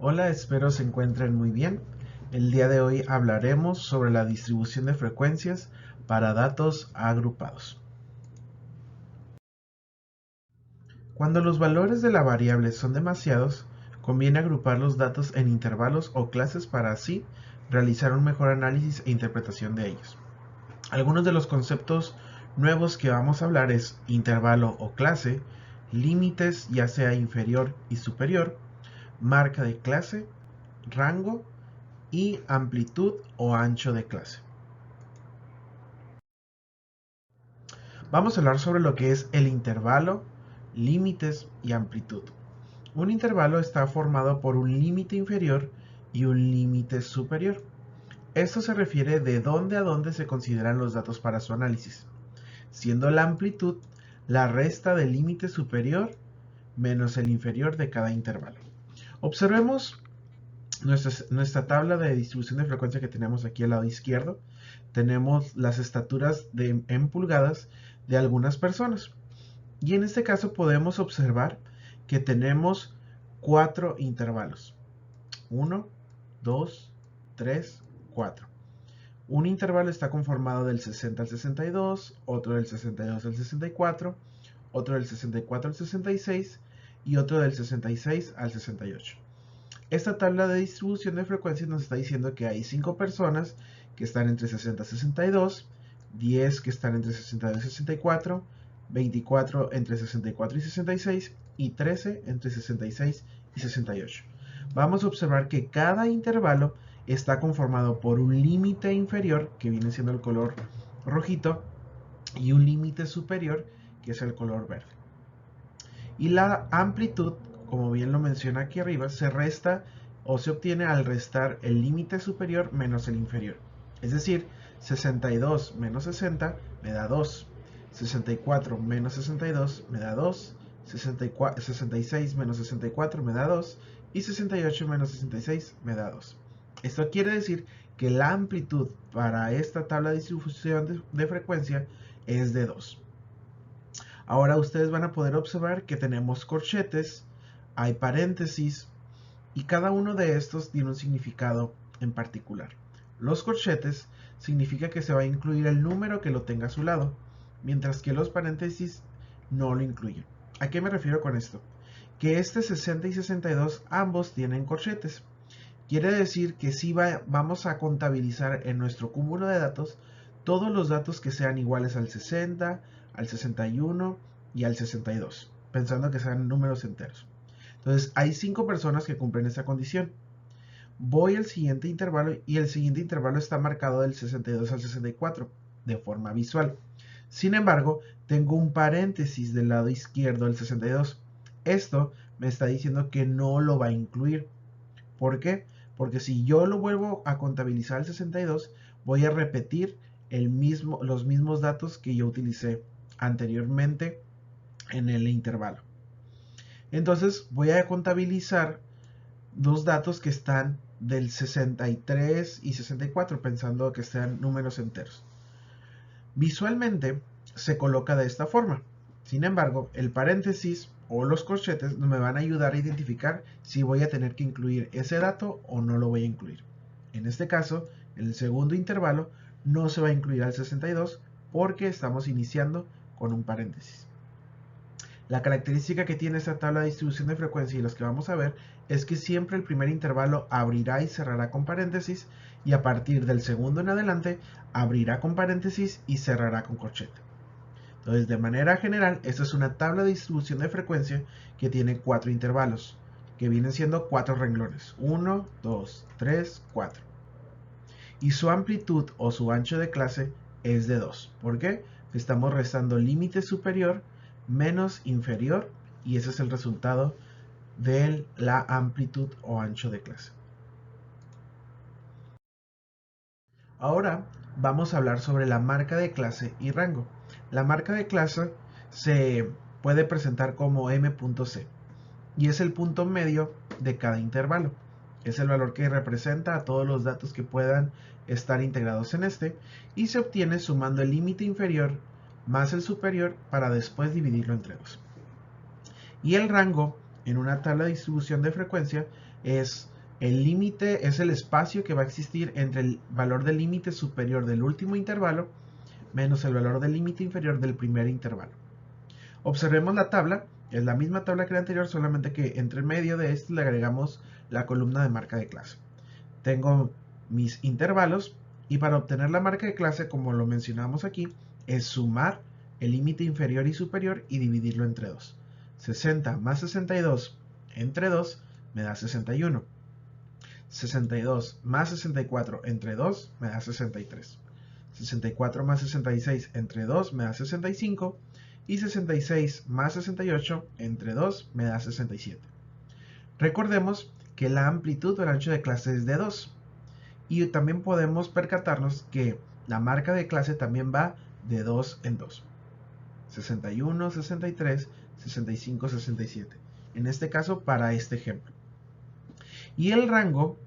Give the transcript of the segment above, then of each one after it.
Hola, espero se encuentren muy bien. El día de hoy hablaremos sobre la distribución de frecuencias para datos agrupados. Cuando los valores de la variable son demasiados, conviene agrupar los datos en intervalos o clases para así realizar un mejor análisis e interpretación de ellos. Algunos de los conceptos nuevos que vamos a hablar es intervalo o clase, límites ya sea inferior y superior, marca de clase, rango y amplitud o ancho de clase. Vamos a hablar sobre lo que es el intervalo, límites y amplitud. Un intervalo está formado por un límite inferior y un límite superior. Esto se refiere de dónde a dónde se consideran los datos para su análisis, siendo la amplitud la resta del límite superior menos el inferior de cada intervalo. Observemos nuestra tabla de distribución de frecuencia que tenemos aquí al lado izquierdo. Tenemos las estaturas en pulgadas de algunas personas. Y en este caso podemos observar que tenemos 4 intervalos. 1, 2, 3, 4. Un intervalo está conformado del 60 al 62, otro del 62 al 64, otro del 64 al 66 y otro del 66 al 68. Esta tabla de distribución de frecuencias nos está diciendo que hay 5 personas que están entre 60 y 62, 10 que están entre 62 y 64, 24 entre 64 y 66 y 13 entre 66 y 68. Vamos a observar que cada intervalo está conformado por un límite inferior, que viene siendo el color rojito, y un límite superior, que es el color verde. Y la amplitud, como bien lo menciona aquí arriba, se resta o se obtiene al restar el límite superior menos el inferior. Es decir, 62 menos 60 me da 2. 64 menos 62 me da 2. 66 menos 64 me da 2. Y 68 menos 66 me da 2. Esto quiere decir que la amplitud para esta tabla de distribución de frecuencia es de 2. Ahora ustedes van a poder observar que tenemos corchetes, hay paréntesis y cada uno de estos tiene un significado en particular. Los corchetes significa que se va a incluir el número que lo tenga a su lado, mientras que los paréntesis no lo incluyen. ¿A qué me refiero con esto? Que este 60 y 62 ambos tienen corchetes. Quiere decir que si vamos a contabilizar en nuestro cúmulo de datos todos los datos que sean iguales al 60, al 61 y al 62, pensando que sean números enteros. Entonces, hay 5 personas que cumplen esta condición. Voy al siguiente intervalo y el siguiente intervalo está marcado del 62 al 64 de forma visual. Sin embargo, tengo un paréntesis del lado izquierdo del 62. Esto me está diciendo que no lo va a incluir. ¿Por qué? Porque si yo lo vuelvo a contabilizar al 62, voy a repetir los mismos datos que yo utilicé anteriormente en el intervalo. Entonces voy a contabilizar dos datos que están del 63 y 64, pensando que sean números enteros. Visualmente se coloca de esta forma. Sin embargo, el paréntesis o los corchetes me van a ayudar a identificar si voy a tener que incluir ese dato o no lo voy a incluir. En este caso, en el segundo intervalo no se va a incluir al 62 porque estamos iniciando con un paréntesis. La característica que tiene esta tabla de distribución de frecuencia y los que vamos a ver es que siempre el primer intervalo abrirá y cerrará con paréntesis y a partir del segundo en adelante abrirá con paréntesis y cerrará con corchete. Entonces, de manera general, esta es una tabla de distribución de frecuencia que tiene 4 intervalos, que vienen siendo 4 renglones. 1, 2, 3, 4. Y su amplitud o su ancho de clase es de 2. ¿Por qué? Estamos restando límite superior menos inferior y ese es el resultado de la amplitud o ancho de clase. Ahora vamos a hablar sobre la marca de clase y rango. La marca de clase se puede presentar como m.c y es el punto medio de cada intervalo. Es el valor que representa a todos los datos que puedan estar integrados en este y se obtiene sumando el límite inferior más el superior para después dividirlo entre 2. Y el rango en una tabla de distribución de frecuencia es el límite, es el espacio que va a existir entre el valor del límite superior del último intervalo menos el valor del límite inferior del primer intervalo. Observemos la tabla, es la misma tabla que la anterior, solamente que entre medio de esto le agregamos la columna de marca de clase. Tengo mis intervalos y para obtener la marca de clase, como lo mencionamos aquí, es sumar el límite inferior y superior y dividirlo entre 2. 60 más 62 entre 2 me da 61. 62 más 64 entre 2 me da 63. 64 más 66 entre 2 me da 65. Y 66 más 68 entre 2 me da 67. Recordemos que la amplitud o el ancho de clase es de 2. Y también podemos percatarnos que la marca de clase también va de 2 en 2. 61, 63, 65, 67. En este caso, para este ejemplo. Y el rango,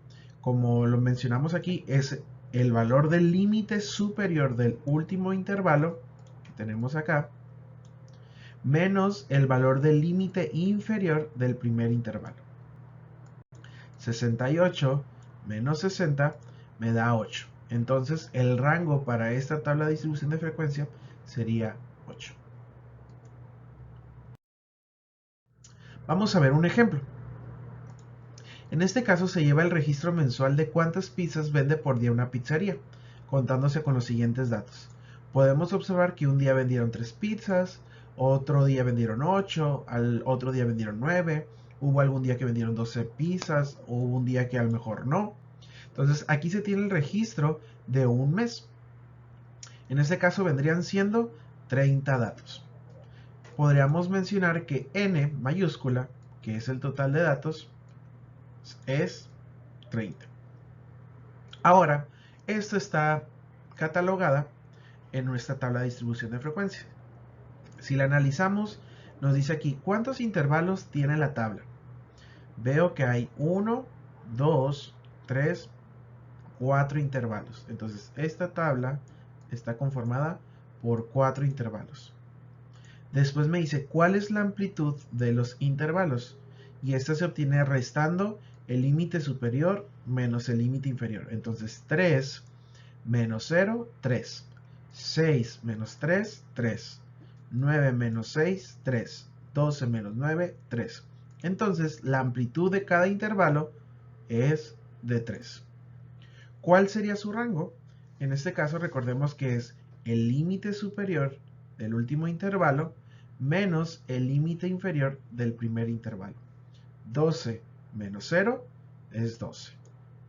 como lo mencionamos aquí, es el valor del límite superior del último intervalo, que tenemos acá, menos el valor del límite inferior del primer intervalo. 68 menos 60 me da 8. Entonces el rango para esta tabla de distribución de frecuencia sería 8. Vamos a ver un ejemplo. En este caso se lleva el registro mensual de cuántas pizzas vende por día una pizzería, contándose con los siguientes datos. Podemos observar que un día vendieron 3 pizzas, otro día vendieron 8, al otro día vendieron 9, hubo algún día que vendieron 12 pizzas, o hubo un día que a lo mejor no. Entonces aquí se tiene el registro de un mes. En este caso vendrían siendo 30 datos. Podríamos mencionar que n mayúscula, que es el total de datos, es 30. Ahora, esto está catalogada en nuestra tabla de distribución de frecuencia. Si la analizamos, nos dice aquí cuántos intervalos tiene la tabla. Veo que hay 1, 2, 3, 4 intervalos. Entonces, esta tabla está conformada por 4 intervalos. Después me dice cuál es la amplitud de los intervalos. Y esta se obtiene restando el límite superior menos el límite inferior. Entonces 3 menos 0, 3. 6 menos 3, 3. 9 menos 6, 3. 12 menos 9, 3. Entonces la amplitud de cada intervalo es de 3. ¿Cuál sería su rango? En este caso recordemos que es el límite superior del último intervalo menos el límite inferior del primer intervalo. 12 menos 0 es 12.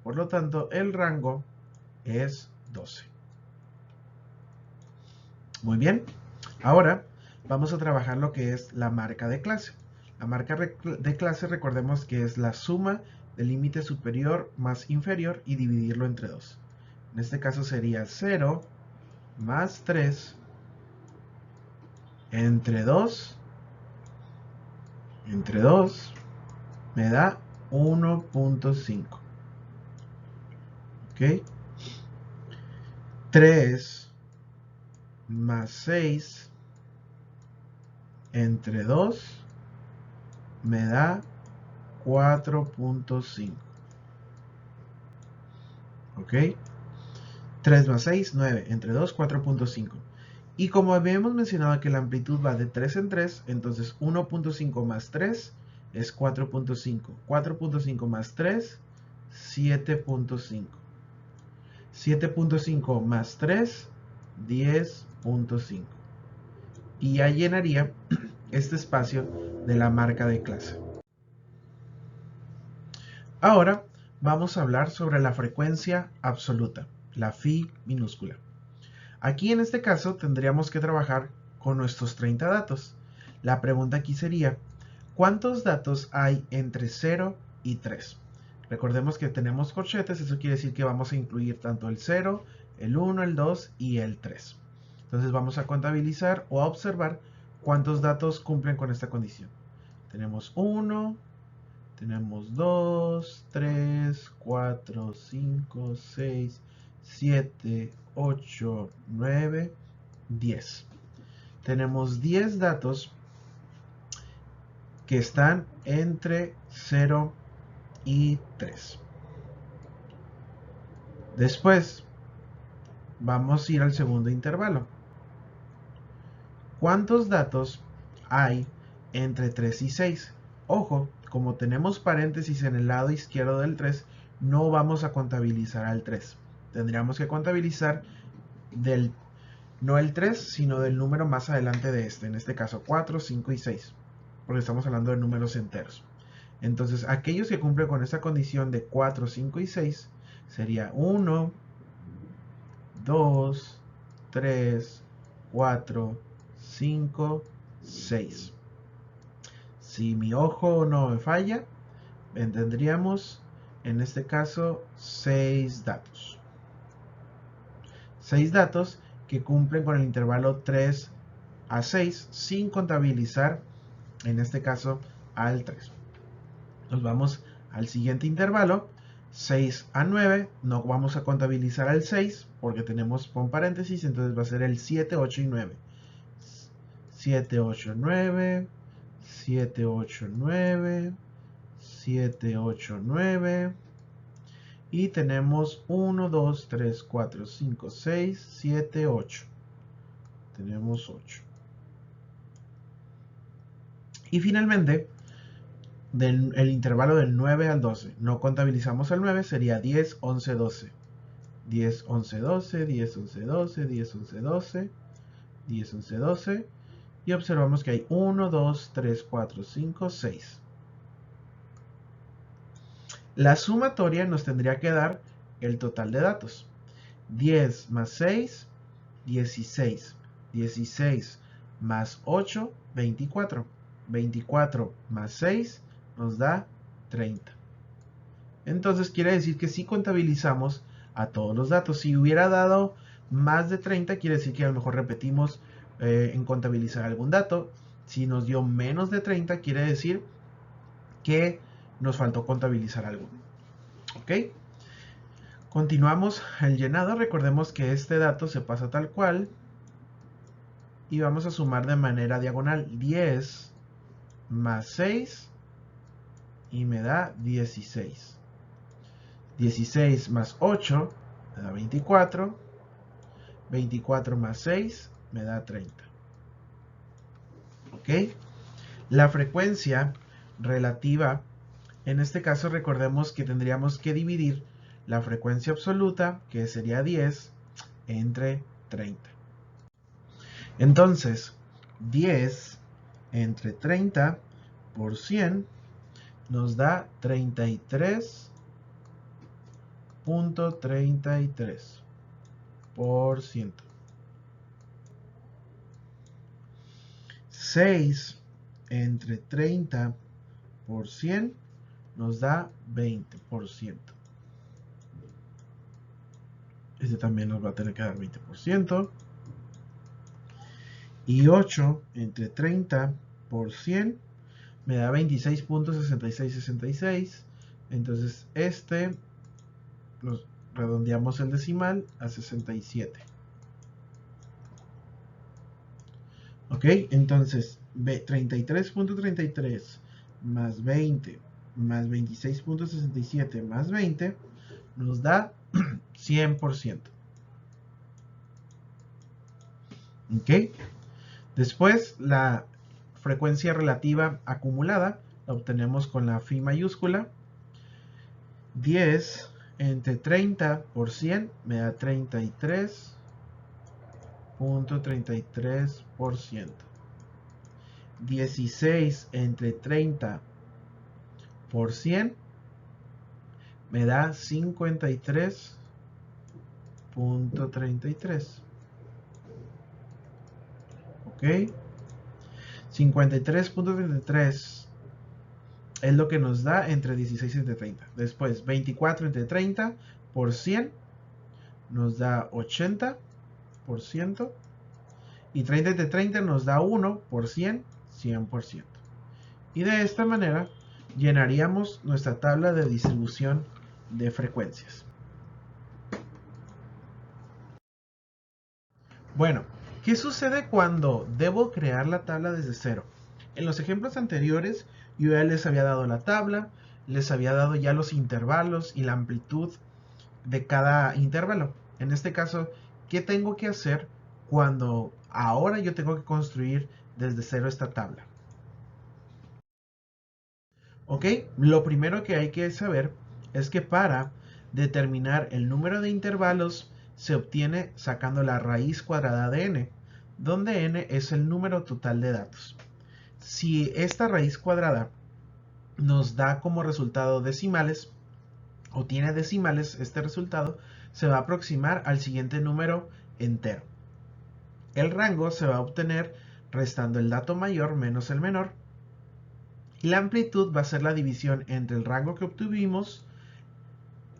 Por lo tanto, el rango es 12. Muy bien. Ahora vamos a trabajar lo que es la marca de clase. La marca de clase, recordemos que es la suma del límite superior más inferior y dividirlo entre 2. En este caso sería 0 más 3 entre 2 me da 1.5. ¿Ok? 3 más 6 entre 2 me da 4.5. ¿Ok? 3 más 6, 9. Entre 2, 4.5. Y como habíamos mencionado que la amplitud va de 3 en 3, entonces 1.5 más 3 es 4.5. 4.5 más 3, 7.5. 7.5 más 3, 10.5. Y ya llenaría este espacio de la marca de clase. Ahora vamos a hablar sobre la frecuencia absoluta, la phi minúscula. Aquí en este caso tendríamos que trabajar con nuestros 30 datos. La pregunta aquí sería, ¿cuántos datos hay entre 0 y 3? Recordemos que tenemos corchetes, eso quiere decir que vamos a incluir tanto el 0, el 1, el 2 y el 3. Entonces vamos a contabilizar o a observar cuántos datos cumplen con esta condición. Tenemos 1, tenemos 2, 3, 4, 5, 6, 7, 8, 9, 10. Tenemos 10 datos que están entre 0 y 3. Después vamos a ir al segundo intervalo. ¿Cuántos datos hay entre 3 y 6? Ojo, como tenemos paréntesis en el lado izquierdo del 3, no vamos a contabilizar al 3. Tendríamos que contabilizar no el 3, sino del número más adelante de este. En este caso 4, 5 y 6. Porque estamos hablando de números enteros. Entonces, aquellos que cumplen con esta condición de 4, 5 y 6 sería 1, 2, 3, 4, 5, 6. Si mi ojo no me falla, tendríamos en este caso 6 datos. 6 datos que cumplen con el intervalo 3 a 6 sin contabilizar en este caso al 3. Nos vamos al siguiente intervalo, 6 a 9, no vamos a contabilizar al 6 porque tenemos con paréntesis, entonces va a ser el 7, 8 y 9. 7, 8, 9, 7, 8, 9, 7, 8, 9. Y tenemos 1, 2, 3, 4, 5, 6, 7, 8. Tenemos 8. Y finalmente, el intervalo del 9 al 12. No contabilizamos al 9, sería 10, 11, 12. 10, 11, 12, 10, 11, 12, 10, 11, 12, 10, 11, 12. Y observamos que hay 1, 2, 3, 4, 5, 6. La sumatoria nos tendría que dar el total de datos. 10 más 6, 16. 16 más 8, 24. 24 más 6 nos da 30. Entonces quiere decir que si contabilizamos a todos los datos. Si hubiera dado más de 30, quiere decir que a lo mejor repetimos en contabilizar algún dato. Si nos dio menos de 30, quiere decir que nos faltó contabilizar algo. ¿Ok? Continuamos el llenado. Recordemos que este dato se pasa tal cual. Y vamos a sumar de manera diagonal. 10 más 6 y me da 16. 16 más 8 me da 24. 24 más 6 me da 30. ¿Ok? La frecuencia relativa, en este caso recordemos que tendríamos que dividir la frecuencia absoluta, que sería 10, entre 30. Entonces, 10 entre 30 por 100 nos da 33.33%. 6 entre 30 por 100 nos da 20%. Este también nos va a tener que dar 20%. Y 8 entre 30 por 100 me da 26.6666. Entonces este redondeamos el decimal a 67. Ok, entonces 33.33 más 20 más 26.67 más 20 nos da 100%. Ok, después la frecuencia relativa acumulada la obtenemos con la phi mayúscula. 10 entre 30 por 100 me da 33.33%. 16 entre 30 por 100 me da 53.33. ¿Ok? 53.33 es lo que nos da entre 16 entre 30. Después 24 entre 30 por 100 nos da 80%. Y 30 entre 30 nos da 1 por 100, 100%. Y de esta manera llenaríamos nuestra tabla de distribución de frecuencias. Bueno, ¿qué sucede cuando debo crear la tabla desde cero? En los ejemplos anteriores yo ya les había dado la tabla, les había dado ya los intervalos y la amplitud de cada intervalo. En este caso, ¿qué tengo que hacer cuando ahora yo tengo que construir desde cero esta tabla? Ok, lo primero que hay que saber es que para determinar el número de intervalos se obtiene sacando la raíz cuadrada de n, donde n es el número total de datos. Si esta raíz cuadrada nos da como resultado decimales, o tiene decimales este resultado, se va a aproximar al siguiente número entero. El rango se va a obtener restando el dato mayor menos el menor. Y la amplitud va a ser la división entre el rango que obtuvimos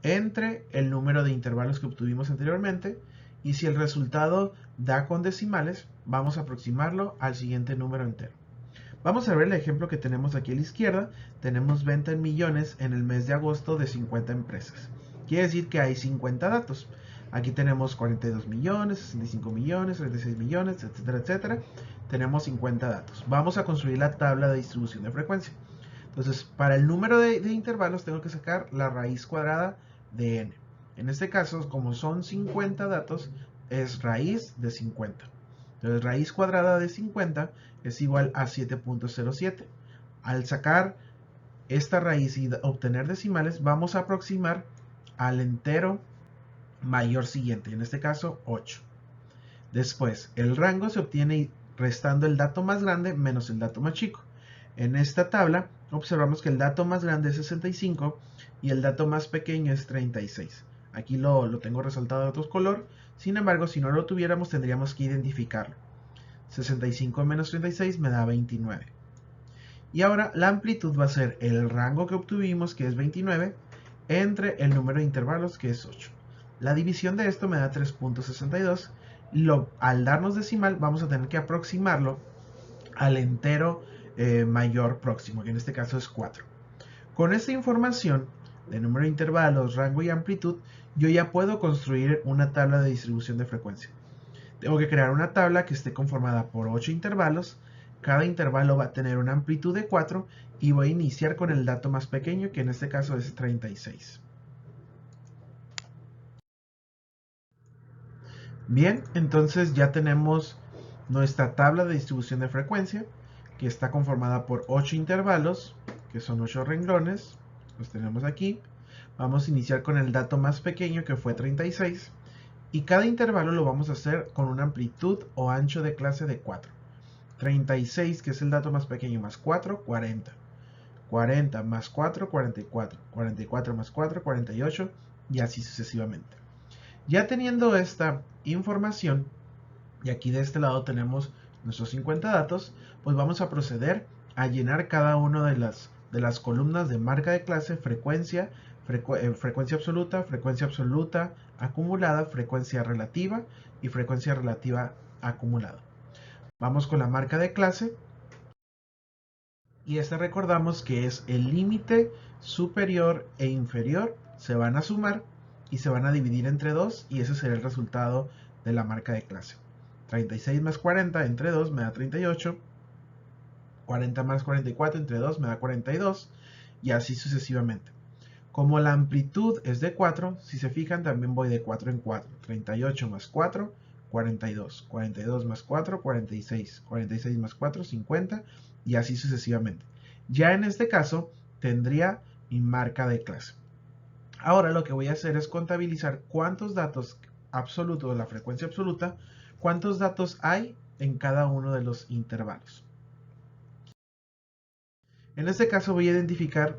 entre el número de intervalos que obtuvimos anteriormente. Y si el resultado da con decimales, vamos a aproximarlo al siguiente número entero. Vamos a ver el ejemplo que tenemos aquí a la izquierda. Tenemos venta en millones en el mes de agosto de 50 empresas. Quiere decir que hay 50 datos. Aquí tenemos 42 millones, 65 millones, 36 millones, etcétera, etcétera. Tenemos 50 datos. Vamos a construir la tabla de distribución de frecuencia. Entonces, para el número de intervalos tengo que sacar la raíz cuadrada de n. En este caso, como son 50 datos, es raíz de 50. Entonces, raíz cuadrada de 50 es igual a 7.07. Al sacar esta raíz y obtener decimales, vamos a aproximar al entero mayor siguiente, en este caso 8. Después, el rango se obtiene restando el dato más grande menos el dato más chico. En esta tabla observamos que el dato más grande es 65 y el dato más pequeño es 36. Aquí lo tengo resaltado de otro color, sin embargo, si no lo tuviéramos tendríamos que identificarlo. 65 menos 36 me da 29. Y ahora la amplitud va a ser el rango que obtuvimos, que es 29, entre el número de intervalos, que es 8. La división de esto me da 3.62. Al darnos decimal, vamos a tener que aproximarlo al entero mayor próximo, que en este caso es 4. Con esta información de número de intervalos, rango y amplitud, yo ya puedo construir una tabla de distribución de frecuencia. Tengo que crear una tabla que esté conformada por 8 intervalos. Cada intervalo va a tener una amplitud de 4 y voy a iniciar con el dato más pequeño, que en este caso es 36. Bien, entonces ya tenemos nuestra tabla de distribución de frecuencia, que está conformada por 8 intervalos, que son 8 renglones. Los tenemos aquí. Vamos a iniciar con el dato más pequeño, que fue 36. Y cada intervalo lo vamos a hacer con una amplitud o ancho de clase de 4. 36, que es el dato más pequeño, más 4, 40. 40 más 4, 44. 44 más 4, 48. Y así sucesivamente. Ya teniendo esta información, y aquí de este lado tenemos nuestros 50 datos, pues vamos a proceder a llenar cada una de las columnas de marca de clase, frecuencia, frecuencia absoluta acumulada, frecuencia relativa y frecuencia relativa acumulada. Vamos con la marca de clase y esta recordamos que es el límite superior e inferior, se van a sumar y se van a dividir entre 2 y ese será el resultado de la marca de clase. 36 más 40 entre 2 me da 38, 40 más 44 entre 2 me da 42 y así sucesivamente. Como la amplitud es de 4, si se fijan también voy de 4 en 4. 38 más 4, 42. 42 más 4, 46. 46 más 4, 50 y así sucesivamente. Ya en este caso tendría mi marca de clase. Ahora lo que voy a hacer es contabilizar cuántos datos absolutos de la frecuencia absoluta, cuántos datos hay en cada uno de los intervalos. En este caso voy a identificar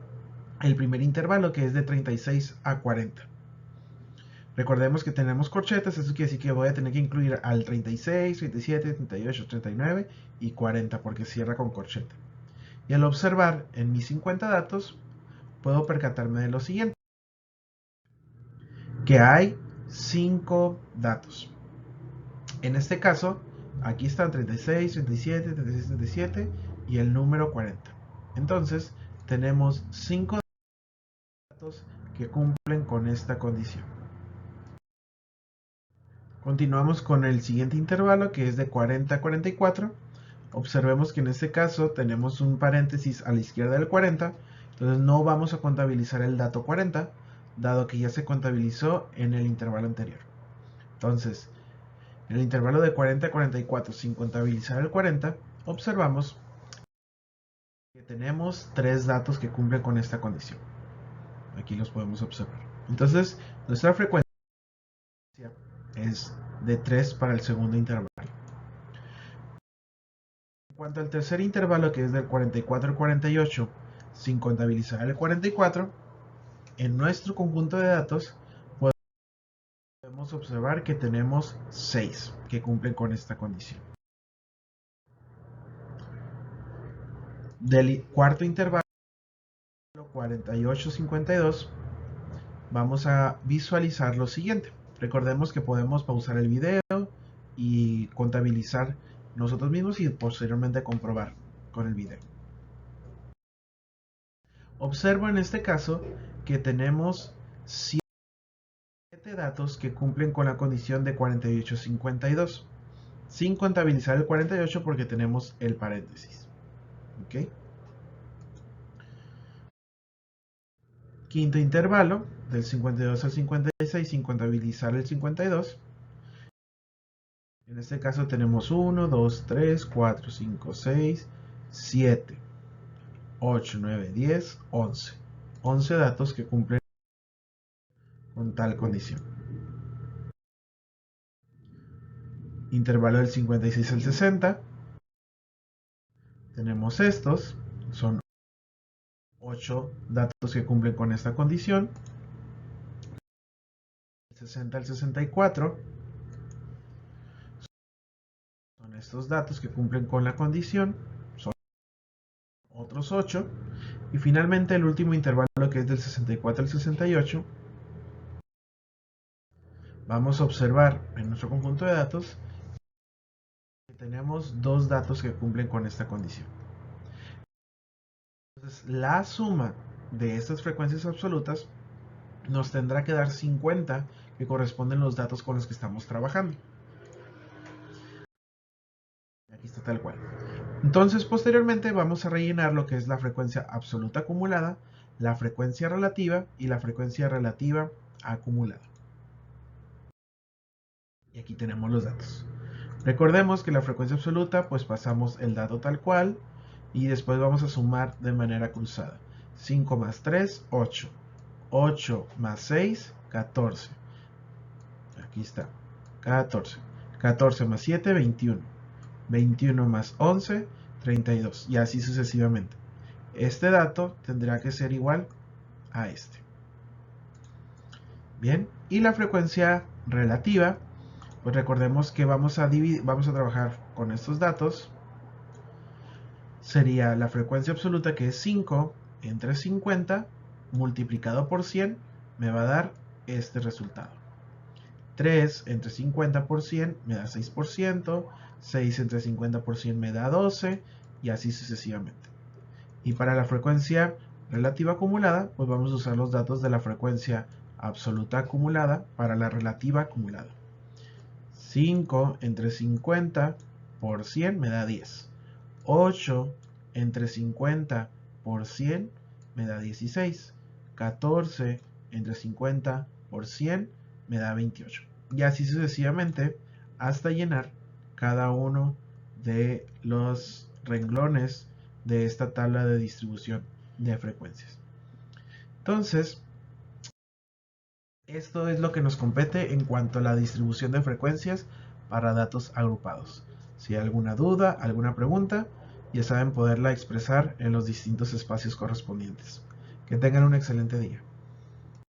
el primer intervalo, que es de 36 a 40. Recordemos que tenemos corchetas, eso quiere decir que voy a tener que incluir al 36, 37, 38, 39 y 40 porque cierra con corcheta. Y al observar en mis 50 datos, puedo percatarme de lo siguiente, que hay 5 datos. En este caso, aquí están 36, 37, 36, 37 y el número 40. Entonces, tenemos 5 datos que cumplen con esta condición. Continuamos con el siguiente intervalo, que es de 40 a 44. Observemos que en este caso tenemos un paréntesis a la izquierda del 40, entonces no vamos a contabilizar el dato 40, dado que ya se contabilizó en el intervalo anterior. Entonces, en el intervalo de 40 a 44, sin contabilizar el 40, observamos que tenemos 3 datos que cumplen con esta condición. Aquí los podemos observar. Entonces, nuestra frecuencia es de 3 para el segundo intervalo. En cuanto al tercer intervalo, que es del 44 al 48, sin contabilizar el 44, en nuestro conjunto de datos podemos observar que tenemos 6 que cumplen con esta condición. Del cuarto intervalo, 48-52, vamos a visualizar lo siguiente. Recordemos que podemos pausar el video y contabilizar nosotros mismos y posteriormente comprobar con el video. Observo en este caso que tenemos 7 datos que cumplen con la condición de 48-52, sin contabilizar el 48 porque tenemos el paréntesis. ¿Okay? Quinto intervalo, del 52 al 56, sin contabilizar el 52. En este caso tenemos 1, 2, 3, 4, 5, 6, 7, 8, 9, 10, 11. 11 datos que cumplen con tal condición. Intervalo del 56 al 60. Tenemos estos, son 8 datos que cumplen con esta condición. Del 60 al 64 son estos datos que cumplen con la condición, son otros 8. Y finalmente el último intervalo, que es del 64 al 68, vamos a observar en nuestro conjunto de datos que tenemos 2 datos que cumplen con esta condición. Entonces, la suma de estas frecuencias absolutas nos tendrá que dar 50, que corresponden los datos con los que estamos trabajando. Aquí está tal cual. Entonces, posteriormente vamos a rellenar lo que es la frecuencia absoluta acumulada, la frecuencia relativa y la frecuencia relativa acumulada. Y aquí tenemos los datos. Recordemos que la frecuencia absoluta, pues pasamos el dato tal cual y después vamos a sumar de manera cruzada. 5 más 3, 8. 8 más 6, 14. Aquí está, 14. 14 más 7, 21. 21 más 11, 32. Y así sucesivamente. Este dato tendrá que ser igual a este. Bien, y la frecuencia relativa, pues recordemos que vamos a trabajar con estos datos. Sería la frecuencia absoluta, que es 5 entre 50 multiplicado por 100, me va a dar este resultado. 3 entre 50 por 100 me da 6%, 6 entre 50 por 100 me da 12, y así sucesivamente. Y para la frecuencia relativa acumulada, pues vamos a usar los datos de la frecuencia absoluta acumulada para la relativa acumulada. 5 entre 50 por 100 me da 10. 8 entre 50 por 100 me da 16. 14 entre 50 por 100 me da 28. Y así sucesivamente hasta llenar cada uno de los renglones de esta tabla de distribución de frecuencias. Entonces, esto es lo que nos compete en cuanto a la distribución de frecuencias para datos agrupados. Si hay alguna duda, alguna pregunta, ya saben poderla expresar en los distintos espacios correspondientes. Que tengan un excelente día.